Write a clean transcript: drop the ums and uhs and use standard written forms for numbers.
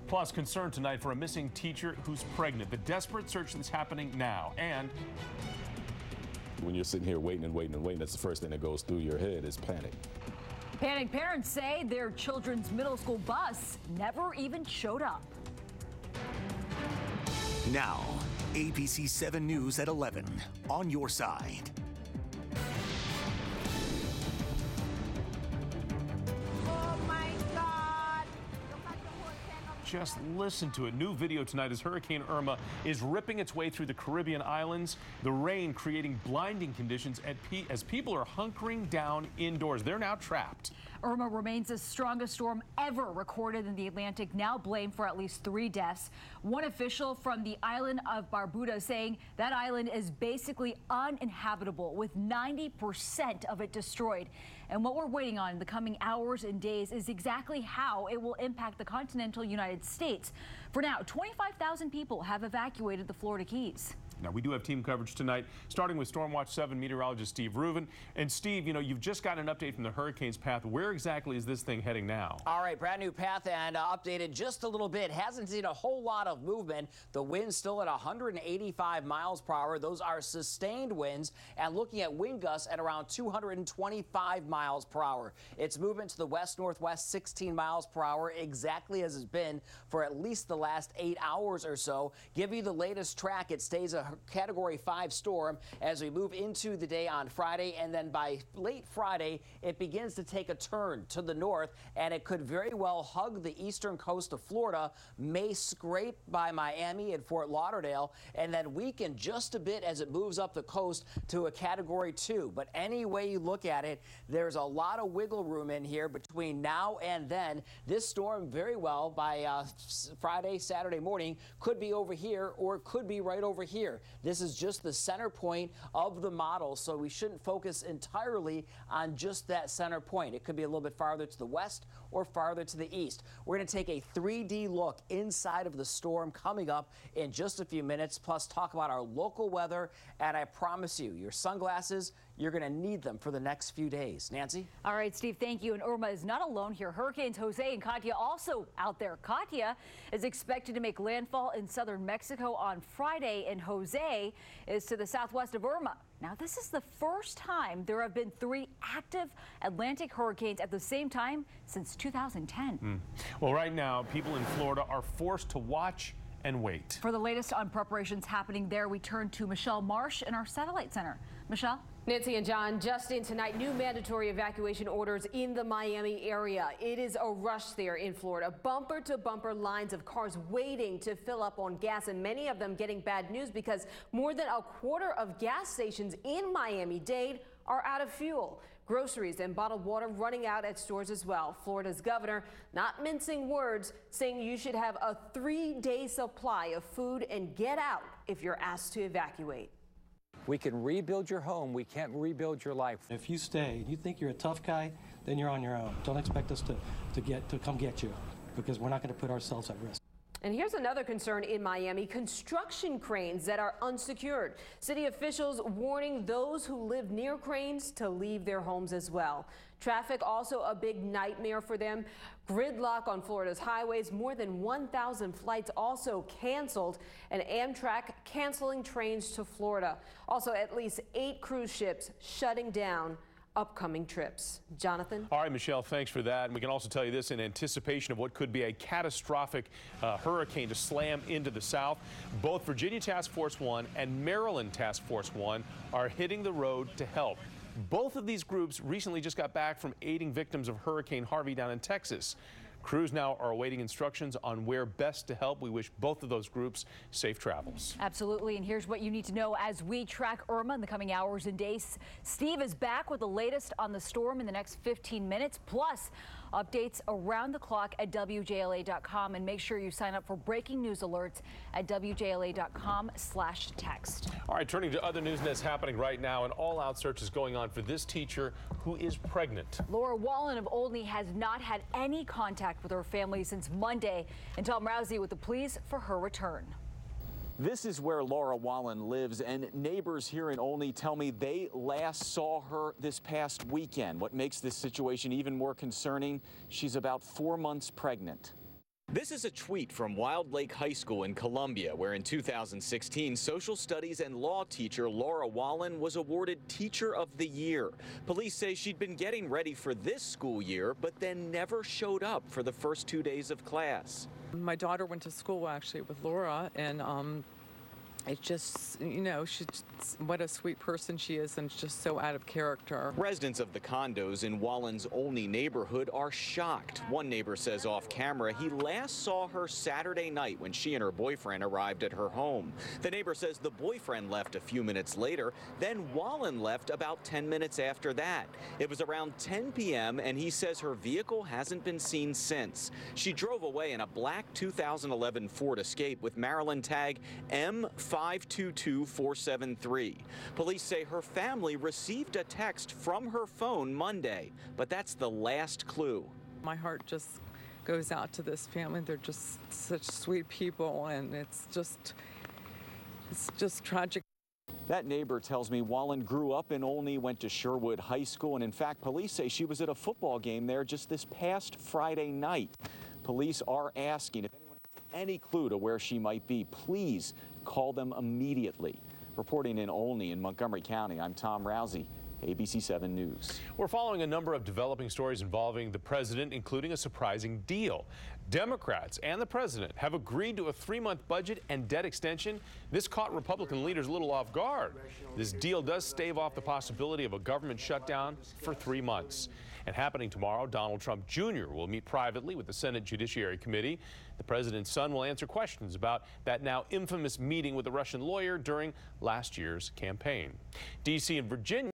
Plus, concern tonight for a missing teacher who's pregnant. The desperate search that's happening now. And when you're sitting here waiting and waiting and waiting, that's the first thing that goes through your head is panic. Panicked parents say their children's middle school bus never even showed up. Now, ABC 7 News at 11 on your side. just listen to it. New video tonight as Hurricane Irma is ripping its way through the Caribbean islands. The rain creating blinding conditions as people are hunkering down indoors. They're now trapped. Irma remains the strongest storm ever recorded in the Atlantic, now blamed for at least 3 deaths. One official from the island of Barbuda saying that island is basically uninhabitable, with 90% of it destroyed. And what we're waiting on in the coming hours and days is exactly how it will impact the continental United States. For now, 25,000 people have evacuated the Florida Keys. Now, we do have team coverage tonight, starting with Stormwatch 7 meteorologist Steve Rubin. And Steve, you know, you've just got an update from the hurricane's path. Where exactly is this thing heading now? All right, brand new path and updated just a little bit. Hasn't seen a whole lot of movement. The wind's still at 185 miles per hour. Those are sustained winds, and looking at wind gusts at around 225 miles per hour. Its movement to the west-northwest, 16 miles per hour, exactly as it's been for at least the last 8 hours or so. Give you the latest track. It stays a Category 5 storm as we move into the day on Friday, and then by late Friday it begins to take a turn to the north, and it could very well hug the eastern coast of Florida, may scrape by Miami and Fort Lauderdale, and then weaken just a bit as it moves up the coast to a Category 2. But any way you look at it, there's a lot of wiggle room in here between now and then. This storm very well by Friday, Saturday morning could be over here, or it could be right over here. This is just the center point of the model, so we shouldn't focus entirely on just that center point. It could be a little bit farther to the west or farther to the east. We're going to take a 3D look inside of the storm coming up in just a few minutes, plus talk about our local weather, and I promise you, your sunglasses, you're going to need them for the next few days. Nancy? All right, Steve, thank you. And Irma is not alone here. Hurricanes Jose and Katia also out there. Katia is expected to make landfall in southern Mexico on Friday, and Jose is to the southwest of Irma. Now, this is the first time there have been 3 active Atlantic hurricanes at the same time since 2010. Well, right now, people in Florida are forced to watch and wait. For the latest on preparations happening there, we turn to Michelle Marsh in our satellite center. Michelle? Nancy and John, just in tonight, new mandatory evacuation orders in the Miami area. It is a rush there in Florida. Bumper to bumper lines of cars waiting to fill up on gas, and many of them getting bad news because more than a quarter of gas stations in Miami-Dade are out of fuel. Groceries and bottled water running out at stores as well. Florida's governor, not mincing words, saying you should have a 3-day supply of food and get out if you're asked to evacuate. We can rebuild your home. We can't rebuild your life. If you stay, you think you're a tough guy, then you're on your own. Don't expect us to come get you, because we're not going to put ourselves at risk. And here's another concern in Miami: construction cranes that are unsecured. City officials warning those who live near cranes to leave their homes as well. Traffic also a big nightmare for them. Gridlock on Florida's highways. More than 1,000 flights also canceled, and Amtrak canceling trains to Florida. Also, at least 8 cruise ships shutting down upcoming trips. Jonathan? All right, Michelle, thanks for that. And we can also tell you this in anticipation of what could be a catastrophic hurricane to slam into the south. Both Virginia Task Force 1 and Maryland Task Force 1 are hitting the road to help. Both of these groups recently just got back from aiding victims of Hurricane Harvey down in Texas. Crews now are awaiting instructions on where best to help. We wish both of those groups safe travels. Absolutely. And here's what you need to know as we track Irma in the coming hours and days. Steve is back with the latest on the storm in the next 15 minutes, plus updates around the clock at WJLA.com. And make sure you sign up for breaking news alerts at WJLA.com/text. All right, turning to other news that's happening right now. An all-out search is going on for this teacher who is pregnant. Laura Wallen of Olney has not had any contact with her family since Monday, and Tom Rousey with the pleas for her return. This is where Laura Wjla lives, and neighbors here in Olney tell me they last saw her this past weekend. What makes this situation even more concerning, she's about 4 months pregnant. This is a tweet from Wild Lake High School in Columbia, where in 2016, social studies and law teacher Laura Wjla was awarded Teacher of the Year. Police say she'd been getting ready for this school year, but then never showed up for the first 2 days of class. My daughter went to school actually with Laura, and it just, you know, what a sweet person she is, and just so out of character. Residents of the condos in Wjla's Olney neighborhood are shocked. One neighbor says off camera he last saw her Saturday night when she and her boyfriend arrived at her home. The neighbor says the boyfriend left a few minutes later, then Wjla left about 10 minutes after that. It was around 10 p.m. and he says her vehicle hasn't been seen since. She drove away in a black 2011 Ford Escape with Maryland tag M522473. Police say her family received a text from her phone Monday, but that's the last clue. My heart just goes out to this family. They're just such sweet people, and it's just tragic. That neighbor tells me Wjla grew up in Olney, went to Sherwood High School, and in fact, police say she was at a football game there just this past Friday night. Police are asking if anyone has any clue to where she might be, please call them immediately. Reporting in Olney in Montgomery County, I'm Tom Rousey, ABC 7 News. We're following a number of developing stories involving the president, including a surprising deal. Democrats and the president have agreed to a 3-month budget and debt extension. This caught Republican leaders a little off guard. This deal does stave off the possibility of a government shutdown for 3 months. And happening tomorrow, Donald Trump Jr. will meet privately with the Senate Judiciary Committee. The president's son will answer questions about that now infamous meeting with a Russian lawyer during last year's campaign. D.C. and Virginia